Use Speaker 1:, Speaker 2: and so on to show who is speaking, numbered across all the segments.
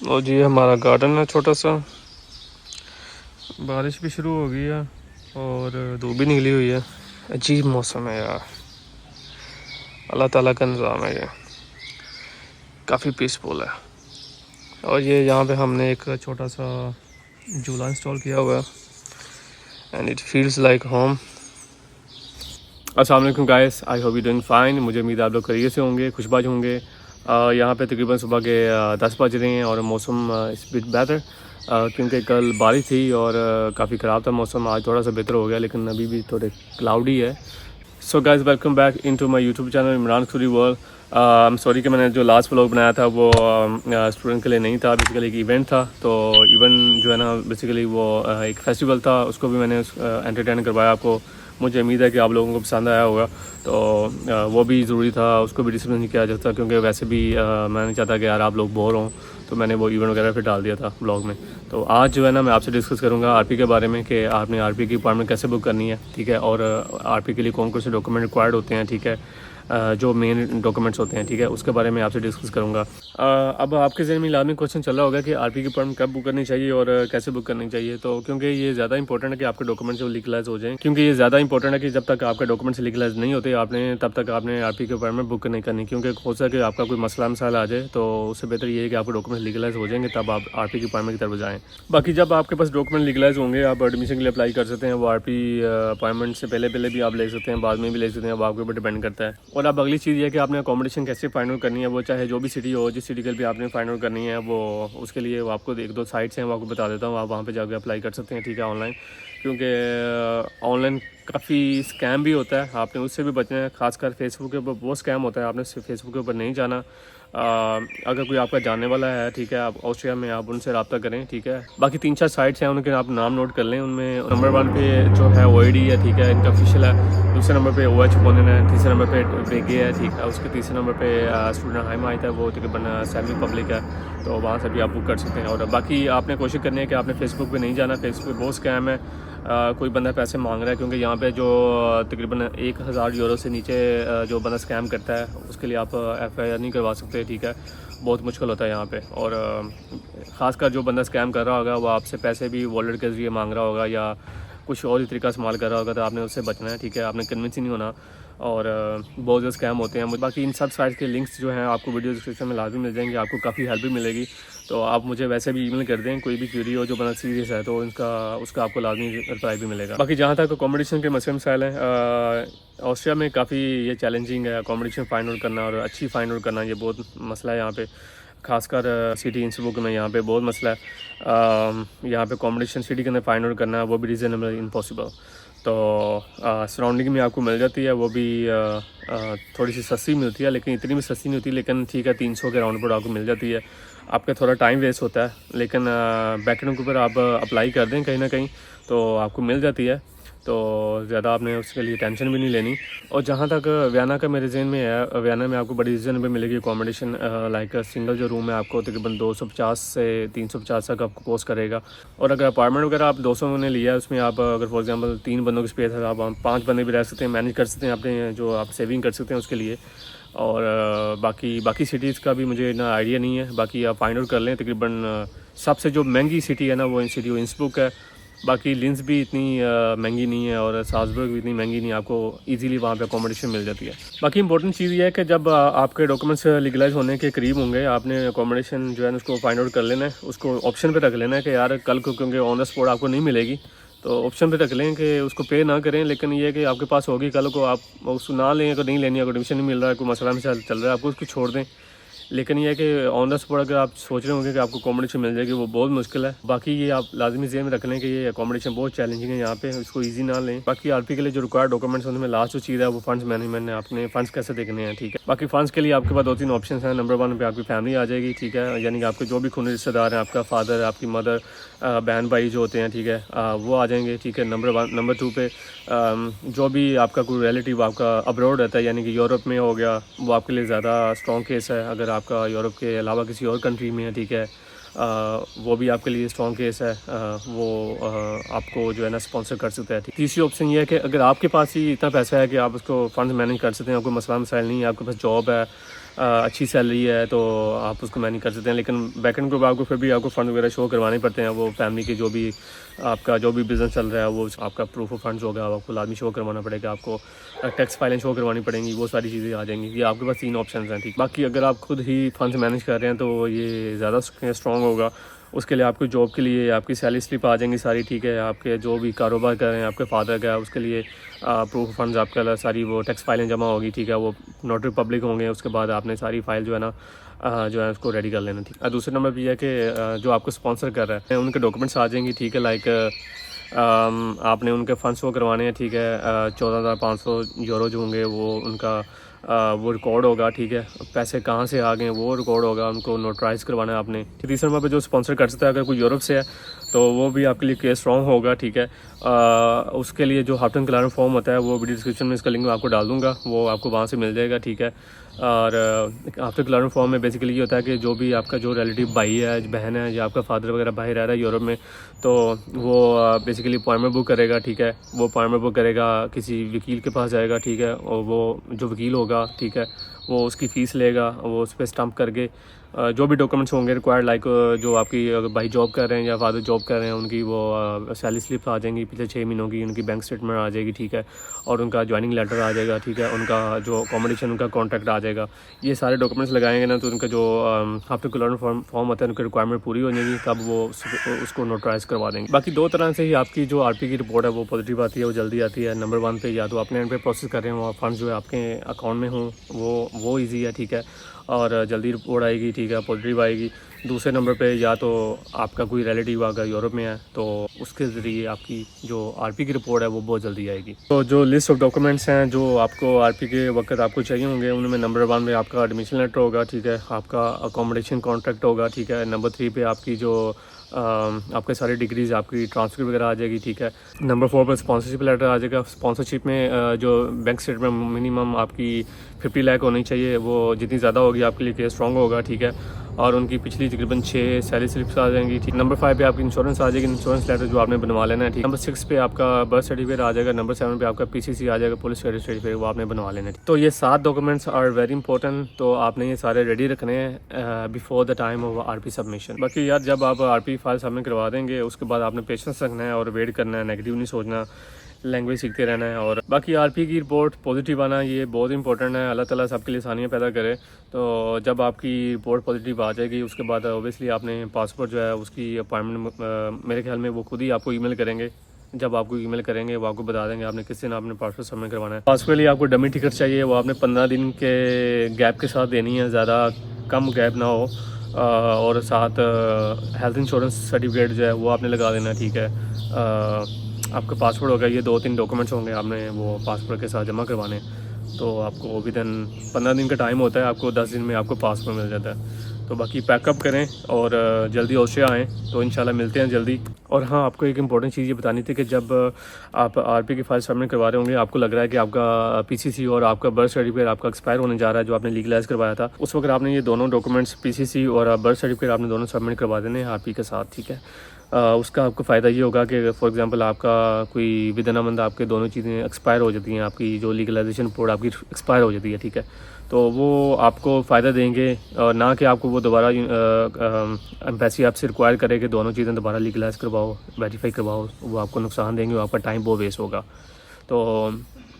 Speaker 1: और जी हमारा गार्डन है छोटा सा। बारिश भी शुरू हो गई है और धूप भी निकली हुई है। अजीब मौसम है यार, अल्लाह ताला का निज़ाम है ये, काफ़ी पीसफुल है। और ये यहाँ पे हमने एक छोटा सा झूला इंस्टॉल किया हुआ है and it feels like home. अस्सलाम वालेकुम guys, I hope you doing fine. मुझे उम्मीद है आप लोग खैरियत से होंगे, खुशबाज होंगे। यहाँ पे तकरीबन सुबह के 10 बज रहे हैं और मौसम इस बिट बेहतर, क्योंकि कल बारिश थी और काफ़ी ख़राब था मौसम। आज थोड़ा सा बेहतर हो गया लेकिन अभी भी थोड़े क्लाउडी है। So guys, welcome back into my YouTube channel Imran Suri world. Sorry कि मैंने जो लास्ट व्लॉग बनाया था वो स्टूडेंट के लिए नहीं था, बेसिकली एक इवेंट था। तो इवेंट जो है ना, बेसिकली वो एक फेस्टिवल था, उसको भी मैंने एंटरटेन करवाया आपको। मुझे उम्मीद है कि आप लोगों को पसंद आया होगा। तो वो भी ज़रूरी था, उसको भी डिस्कस नहीं किया जाता, क्योंकि वैसे भी मैं नहीं चाहता कि यार आप लोग बोर हों, तो मैंने वो इवेंट वगैरह फिर डाल दिया था ब्लॉग में। तो आज जो है ना, मैं आपसे डिस्कस करूंगा आरपी के बारे में कि आपने आरपी की अपॉइंटमेंट कैसे बुक करनी है, ठीक है, और आरपी के लिए कौन कौन से डॉक्यूमेंट रिक्वायर्ड होते हैं, ठीक है, जो मेन डॉक्यूमेंट्स होते हैं, ठीक है, उसके बारे में आपसे डिस्कस करूँगा। अब आपके जहन में लाजमी क्वेश्चन चल रहा होगा कि आरपी की अपॉइंटमेंट कब बुक करनी चाहिए और कैसे बुक करनी चाहिए। तो क्योंकि ये ज़्यादा इंपॉर्टेंट है कि आपके डॉक्यूमेंट्स जो लीगलाइज हो जाएं, क्योंकि ये ज़्यादा इंपॉर्टेंट है कि जब तक आपके डॉक्यूमेंट्स लीगलाइज नहीं होते आपने तब तक आपने आरपी की अपॉइंटमेंट बुक नहीं करनी, क्योंकि हो सके आपका कोई मसला आ जाए। तो उससे बेहतर ये है कि आपके डॉक्यूमेंट्स लीगलाइज हो जाएंगे, तब आप आरपी की अपॉइंटमेंट की तरफ जाएँ। बाकी जब आपके पास डॉक्यूमेंट लीगलाइज होंगे, आप एडमिशन के लिए अप्लाई कर सकते हैं। वो आरपी अपॉइंटमेंट से पहले भी आप ले सकते हैं, बाद में भी ले सकते हैं, अब आपके ऊपर डिपेंड करता है। और अब अगली चीज़ ये कि आपने अकोमोडेशन कैसे फाइंड आउट करनी है, वो चाहे जो भी सिटी हो, जिस सिटी के लिए आपने फाइंड आउट करनी है, वो उसके लिए वो आपको एक दो साइट्स हैं, वो आपको बता देता हूँ, आप वहाँ पे जाकर अप्लाई कर सकते हैं, ठीक है, ऑनलाइन। क्योंकि ऑनलाइन काफ़ी स्कैम भी होता है, आपने उससे भी बचना है। खासकर फेसबुक के ऊपर वो स्कैम होता है, आपने फेसबुक के ऊपर नहीं जाना। अगर कोई आपका जानने वाला है, ठीक है, आप ऑस्ट्रिया में, आप उनसे रब्ता करें, ठीक है। बाकी 3-4 साइट्स हैं, उनके आप नाम नोट कर लें। उनमें नंबर 1 पे जो है OID है, ठीक है, इनका ऑफिशियल है। दूसरे नंबर पे OH बोनन है। तीसरे नंबर पे ब्रेगे है, ठीक है। उसके तीसरे नंबर पे स्टूडेंट हाइम आया था, वो तकरीबन सेमी पब्लिक है, तो वहाँ से भी आप बुक कर सकते हैं। और बाकी आपने कोशिश करनी है कि आपने फेसबुक पे नहीं जाना, फेसबुक पे बहुत स्कैम है। कोई बंदा पैसे मांग रहा है, क्योंकि यहाँ पे जो तकरीबन 1000 यूरो से नीचे जो बंदा स्कैम करता है, उसके लिए आप FIR नहीं करवा सकते, ठीक है, बहुत मुश्किल होता है यहाँ पे। और ख़ासकर जो बंदा स्कैम कर रहा होगा वो आपसे पैसे भी वॉलेट के ज़रिए मांग रहा होगा या कुछ और ही तरीका इस्तेमाल कर रहा होगा, तो आपने उससे बचना है, ठीक है, आपने कन्विंस ही नहीं होना। और बहुत ज़्यादा स्कैम होते हैं। बाकी इन सब साइट्स के लिंक्स जो हैं आपको वीडियो डिस्क्रिप्शन में लाजमी मिल जाएंगे, आपको काफ़ी हेल्प भी मिलेगी। तो आप मुझे वैसे भी ईमेल कर दें, कोई भी क्यूरी हो जो बड़ा सीरियस है, तो उसका आपको लाजमी रिप्लाई भी मिलेगा। बाकी जहाँ तक अकोमोडेशन के मसले मसाइल हैं, ऑस्ट्रिया में काफ़ी ये चैलेंजिंग है अकोमोडेशन फाइंड आउट करना, और अच्छी फाइंड आउट करना, ये बहुत मसला है यहाँ पे। खासकर सिटी इंसब्रुक में यहाँ पे बहुत मसला है। यहाँ पे अकोमोडेशन सिटी के अंदर फाइंड आउट करना, वो भी रीज़नेबल इम्पॉसिबल। तो सराउंडिंग में आपको मिल जाती है, वो भी थोड़ी सी सस्ती मिलती है, लेकिन इतनी भी सस्ती नहीं होती, लेकिन ठीक है, 300 के राउंड पर आपको मिल जाती है। आपका थोड़ा टाइम वेस्ट होता है, लेकिन बैकएंड के ऊपर आप अप्लाई कर दें कहीं ना कहीं तो आपको मिल जाती है। तो ज़्यादा आपने उसके लिए टेंशन भी नहीं लेनी। और जहाँ तक वियना का मेरे जहन में है, वियना में आपको बड़ी रीज़नेबल मिलेगी अकोमोडेशन। लाइक सिंगल जो रूम है आपको तकरीबन 250 से 350 तक आपको कोस्ट करेगा। और अगर अपार्टमेंट वगैरह आप 200 ने लिया है, उसमें आप अगर फॉर एग्जांपल 3 बंदों की स्पेस है, आप 5 बंदे भी रह सकते हैं, मैनेज कर सकते हैं, अपने जो आप सेविंग कर सकते हैं उसके लिए। और बाकी सिटीज़ का भी मुझे ना आइडिया नहीं है, बाकी आप फाइंड आउट कर लें। तकरीबन सबसे जो महंगी सिटी है ना, वो सिटी वो इंसब्रुक है। बाकी लिंस भी इतनी महंगी नहीं है और साल्ज़बर्ग भी इतनी महंगी नहीं है, आपको इजीली वहाँ पे अकोमोडेशन मिल जाती है। बाकी इंपॉर्टेंट चीज़ ये है कि जब आपके डॉक्यूमेंट्स लीगलाइज होने के करीब होंगे, आपने अकोमोडेशन जो है उसको फाइंड आउट कर लेना है, उसको ऑप्शन पे रख लेना है कि यार कल को, क्योंकि ऑन द स्पॉट आपको नहीं मिलेगी, तो ऑप्शन पे रख लें कि उसको पे ना करें। लेकिन ये है कि आपके पास होगी, कल को आप उसको ना लें, अगर नहीं लेनी, अगर एडमिशन नहीं मिल रहा है, कोई मसला चल रहा है, आपको उसको छोड़ दें। लेकिन ये है कि ऑन द स्पॉट अगर आप सोच रहे होंगे कि आपको अकोमोडेशन मिल जाएगी, वो बहुत मुश्किल है। बाकी ये आप लाजमी ज़हन में रख लें कि ये अकोमोडेशन बहुत चैलेंजिंग है यहाँ पे, इसको इजी ना लें। बाकी आरपी के लिए जो रिक्वायर्ड डॉक्यूमेंट्स हैं, उनमें लास्ट जो चीज़ है वो फंड्स मैनेजमेंट है, आपने फंड्स कैसे देखने हैं, ठीक है। बाकी फंड्स के लिए आपके पास 2-3 ऑप्शन हैं। नंबर 1 पे आपकी फैमिली आ जाएगी, ठीक है, यानी कि आपके जो भी खूनी रिश्तेदार हैं, आपका फादर, आपकी मदर, बहन भाई जो होते हैं, ठीक है, वो आ जाएंगे, ठीक है, नंबर 2 पे जो भी आपका कोई रिलेटिव आपका अब्रॉड रहता है, यानी कि यूरोप में हो गया, वो आपके लिए ज़्यादा स्ट्रॉन्ग केस है। अगर आपका यूरोप के अलावा किसी और कंट्री में है, ठीक है, वो भी आपके लिए स्ट्रॉन्ग केस है, वो आपको जो है ना स्पॉन्सर कर सकता है। तीसरी ऑप्शन ये है कि अगर आपके पास ही इतना पैसा है कि आप उसको फंड मैनेज कर सकते हैं, कोई मसला मसाइल नहीं है, आपके पास जॉब है, अच्छी सैलरी है तो आप उसको मैनेज कर सकते हैं, लेकिन बैकेंड ग्रुप आपको फिर भी आपको फ़ंड वगैरह शो करवाने पड़ते हैं। वो फैमिली के जो भी आपका जो भी बिज़नेस चल रहा है वो आपका प्रूफ ऑफ फंड्स होगा, आपको लाजमी शो करवाना पड़ेगा, आपको टैक्स फाइलें शो करवानी पड़ेंगी, वो सारी चीज़ें आ जाएंगी। ये आपके पास 3 ऑप्शन हैं, ठीक। बाकी अगर आप खुद ही फंड्स मैनेज कर रहे हैं तो ये ज़्यादा स्ट्रॉन्ग होगा। उसके लिए आपको जॉब के लिए आपकी सैलरी स्लिप आ जाएंगी सारी, ठीक है। आपके जो भी कारोबार कर रहे हैं आपके फादर का, उसके लिए प्रूफ फंड्स आपका सारी वो टैक्स फाइलें जमा होगी, ठीक है। वो नोटरी पब्लिक होंगे, उसके बाद आपने सारी फाइल जो है ना जो है उसको रेडी कर लेना, ठीक है। दूसरे नंबर पर यह है कि जो आपको स्पॉन्सर कर रहा है उनके डॉक्यूमेंट्स आ जाएंगी, ठीक है। लाइक आपने उनके फंड्स वो करवाने हैं, ठीक है। 14,500 यूरो जो होंगे वो उनका वो रिकॉर्ड होगा, ठीक है। पैसे कहाँ से आ गए वो रिकॉर्ड होगा, उनको नोटराइज करवाना है आपने। तीसरे नंबर पे जो स्पॉन्सर कर सकता है अगर कोई यूरोप से है तो वो भी आपके लिए केस स्ट्रॉन्ग होगा, ठीक है। उसके लिए जो हाफ्टन क्लारन फॉर्म होता है वो वीडियो डिस्क्रिप्शन में इसका लिंक मैं आपको डाल दूँगा, वो आपको वहाँ से मिल जाएगा, ठीक है। और हाफ्टन क्लारन फॉर्म में बेसिकली ये होता है कि जो भी आपका जो रिलेटिव भाई है, बहन है, या आपका फादर वगैरह भाई रह रहा है यूरोप में, तो वो बेसिकली अपॉइंटमेंट बुक करेगा, ठीक है। वो अपॉइंटमेंट बुक करेगा, किसी वकील के पास जाएगा, ठीक है। और वो जो वकील होगा, ठीक है, वो उसकी फ़ीस लेगा, वो उस पर स्टम्प करके जो भी डॉक्यूमेंट्स होंगे रिक्वायर्ड, लाइक जो आपकी अगर भाई जॉब कर रहे हैं या फादर जॉब कर रहे हैं उनकी वो सैलरी स्लिप आ जाएंगी पिछले 6 महीनों की, उनकी बैंक स्टेटमेंट आ जाएगी, ठीक है। और उनका ज्वाइनिंग लेटर आ जाएगा, ठीक है। उनका जो अकोमोडेशन उनका कॉन्ट्रैक्ट आ जाएगा। ये सारे डॉक्यूमेंट्स लगाएंगे ना तो उनका जो हाफ्टन क्लारन फॉर्म होता है उनकी रिक्वायरमेंट पूरी हो जाएगी, तब वो उसको नोटराइज करवा देंगे। बाकी 2 तरह से ही आपकी जो आरपी की रिपोर्ट है वो पॉजिटिव आती है, वो जल्दी आती है। नंबर 1 पे या तो अपने एंड पे प्रोसेस कर रहे हो, फंड्स जो है आपके अकाउंट में हों, वो ईजी है, ठीक है, और जल्दी रिपोर्ट आएगी, ठीक है, पॉजिटिव आएगी। दूसरे नंबर पे या तो आपका कोई रिलेटिव अगर यूरोप में है तो उसके ज़रिए आपकी जो आरपी की रिपोर्ट है वो बहुत जल्दी आएगी। तो जो लिस्ट ऑफ डॉक्यूमेंट्स हैं जो आपको आरपी के वक्त आपको चाहिए होंगे, उनमें नंबर 1 में आपका एडमिशन लेटर होगा, ठीक है। आपका अकोमोडेशन कॉन्ट्रैक्ट होगा, ठीक है। नंबर 3 पे आपकी जो आपके सारी डिग्रीज आपकी ट्रांसफर वगैरह आ जाएगी, ठीक है। नंबर 4 पर स्पॉन्सरशिप लेटर आ जाएगा। स्पॉन्सरशिप में जो बैंक स्टेटमेंट मिनिमम आपकी 50 लाख होनी चाहिए, वो जितनी ज़्यादा होगी आपके लिए केस स्ट्रॉन्ग होगा, ठीक है। और उनकी पिछली तकरीबन 6 सैलरी स्लिप्स आ जाएंगी, ठीक। नंबर 5 पे आपकी इंश्योरेंस आ जाएगी, इंश्योरेंस लेटर जो आपने बनवा लेना है, ठीक। नंबर 6 पे आपका बर्थ सर्टिफिकेट आ जाएगा। नंबर 7 पे आपका पीसीसी आ जाएगा, पुलिस क्लियरेंस सर्टिफिकेट, वो आपने बनवा लेना है। तो ये 7 डॉक्यूमेंट्स आर वेरी इंपॉर्टेंट, तो आपने ये सारे रेडी रखने हैं before the time of RP submission. बाकी यार जब आप आरपी फाइल सबमिट करवा देंगे उसके बाद आपने पेशेंस रखना है और वेट करना है, नेगेटिव नहीं सोचना, लैंग्वेज सीखते रहना है। और बाकी आरपी की रिपोर्ट पॉजिटिव आना ये बहुत इंपॉर्टेंट है। अल्लाह ताला सबके लिए आसानियाँ पैदा करे। तो जब आपकी रिपोर्ट पॉजिटिव आ जाएगी उसके बाद ओबियसली आपने पासपोर्ट जो है उसकी अपॉइंटमेंट मेरे ख्याल में वो खुद ही आपको ईमेल करेंगे। जब आपको ईमेल करेंगे वो आपको बता देंगे आपने किस दिन आपने पासपोर्ट सबमिट करवाना है। पासपोर्ट के लिए आपको डमी टिकट चाहिए, वो आपने 15 दिन के गैप के साथ देनी है, ज़्यादा कम गैप ना हो। और साथ हेल्थ इंश्योरेंस सर्टिफिकेट जो है वो आपने लगा देना, ठीक है। आपका पासपोर्ट होगा, ये 2-3 डॉक्यूमेंट्स होंगे आपने वो पासपोर्ट के साथ जमा करवाने। तो आपको विद इन 15 दिन का टाइम होता है, आपको 10 दिन में आपको पासपोर्ट मिल जाता है। तो बाकी पैकअप करें और जल्दी ऑस्ट्रिया आएँ तो इंशाल्लाह मिलते हैं जल्दी। और हाँ, आपको एक इंपॉर्टेंट चीज़ ये बतानी थी कि जब आप आरपी की फाइल सबमिट करवा रहे होंगे, आपको लग रहा है कि आपका पीसीसी और आपका बर्थ सर्टिफिकेट आपका एक्सपायर होने जा रहा है जो आपने लीगलाइज करवाया था, उस वक्त आपने ये दोनों डॉक्यूमेंट्स पीसीसी और बर्थ सर्टिफिकेट आपने दोनों सबमिट करवा देने हैं आरपी के साथ, ठीक है। उसका आपको फ़ायदा ये होगा कि फॉर एग्जांपल आपका कोई विद इन अ मंथ आपके दोनों चीज़ें एक्सपायर हो जाती हैं, आपकी जो लीगलाइजेशन रिपोर्ट आपकी एक्सपायर हो जाती है, ठीक है। तो वो आपको फ़ायदा देंगे और ना कि आपको वो दोबारा एम्बेसी आपसे रिक्वायर करे कि दोनों चीज़ें दोबारा लीगलाइज करवाओ, वेरीफाई करवाओ। वो आपको नुकसान देंगे, वो आपका टाइम बहुत वेस्ट होगा। तो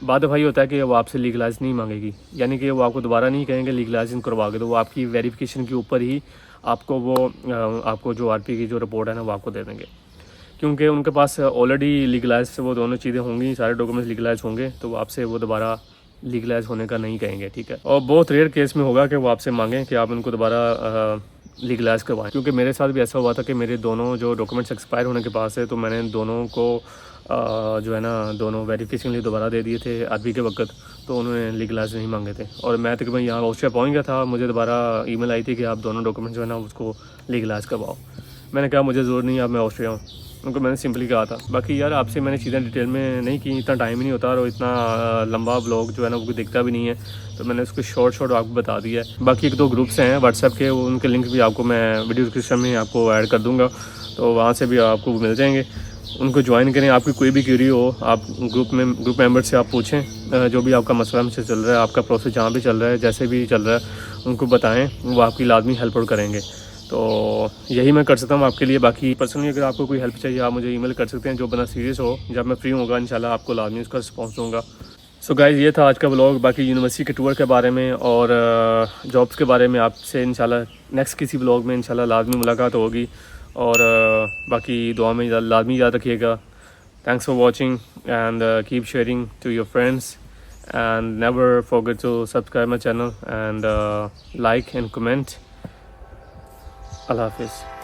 Speaker 1: बाद भाई होता है कि वो आपसे लीगलाइज नहीं मांगेगी, यानी कि वो आपको दोबारा नहीं कहेंगे लीगलाइजिंग करवा के, तो वो आपकी वेरिफिकेशन के ऊपर ही आपको जो आरपी की जो रिपोर्ट है ना वो आपको दे देंगे, क्योंकि उनके पास ऑलरेडी लीगलाइज से वो दोनों चीज़ें होंगी, सारे डॉक्यूमेंट्स लीगलाइज होंगे, तो वो आपसे वो दोबारा लीगलाइज होने का नहीं कहेंगे, ठीक है। और बहुत रेयर केस में होगा कि वो आपसे मांगें कि आप उनको दोबारा लीगलाइज करवाएं, क्योंकि मेरे साथ भी ऐसा हुआ था कि मेरे दोनों जो डॉक्यूमेंट्स एक्सपायर होने के पास है, तो मैंने दोनों को जो है ना दोनों वेरिफिकेशन लिए दोबारा दे दिए थे आरपी के वक्त, तो उन्होंने लीगलाइज नहीं मांगे थे। और मैं तकरीबन यहाँ ऑस्ट्रिया पहुँच गया था, मुझे दोबारा ईमेल आई थी कि आप दोनों डॉक्यूमेंट्स जो है ना उसको लीगलाइज करवाओ। मैंने कहा मुझे ज़रूरत नहीं है, अब मैं ऑस्ट्रिया हूँ, उनको मैंने सिंपली कहा था। बाकी यार आपसे मैंने चीज़ें डिटेल में नहीं की, इतना टाइम ही नहीं होता और इतना लंबा ब्लॉग जो है ना वो दिखता भी नहीं है, तो मैंने उसको शॉर्ट आपको बता दिया है। बाकी 1-2 ग्रुप्स हैं व्हाट्सएप के, उनके लिंक भी आपको मैं वीडियो डिस्क्रिप्शन में आपको ऐड कर दूँगा, तो वहाँ से भी आपको मिल जाएंगे, उनको ज्वाइन करें। आपकी कोई भी क्वेरी हो आप ग्रुप मेंबर से आप पूछें, जो भी आपका मसला हमसे चल रहा है, आपका प्रोसेस जहाँ भी चल रहा है, जैसे भी चल रहा है, उनको बताएं, वो आपकी लाजमी हेल्प आउट करेंगे। तो यही मैं कर सकता हूँ आपके लिए। बाकी पर्सनली अगर आपको कोई हेल्प चाहिए आप मुझे ईमेल कर सकते हैं, जो बना सीरियस हो। जब मैं फ्री होगा इंशाल्लाह आपको लाजमी उसका रिस्पॉन्स दूँगा। सो गाइज़, ये था आज का व्लॉग। बाकी यूनिवर्सिटी के टूर के बारे में और जॉब्स के बारे में आपसे इंशाल्लाह नेक्स्ट किसी व्लॉग में इंशाल्लाह लाजमी मुलाकात होगी। और बाकी दुआ में लाजमी याद रखिएगा। Thanks for watching and keep sharing to your friends and never forget to subscribe my channel and like and comment. Allah Hafiz.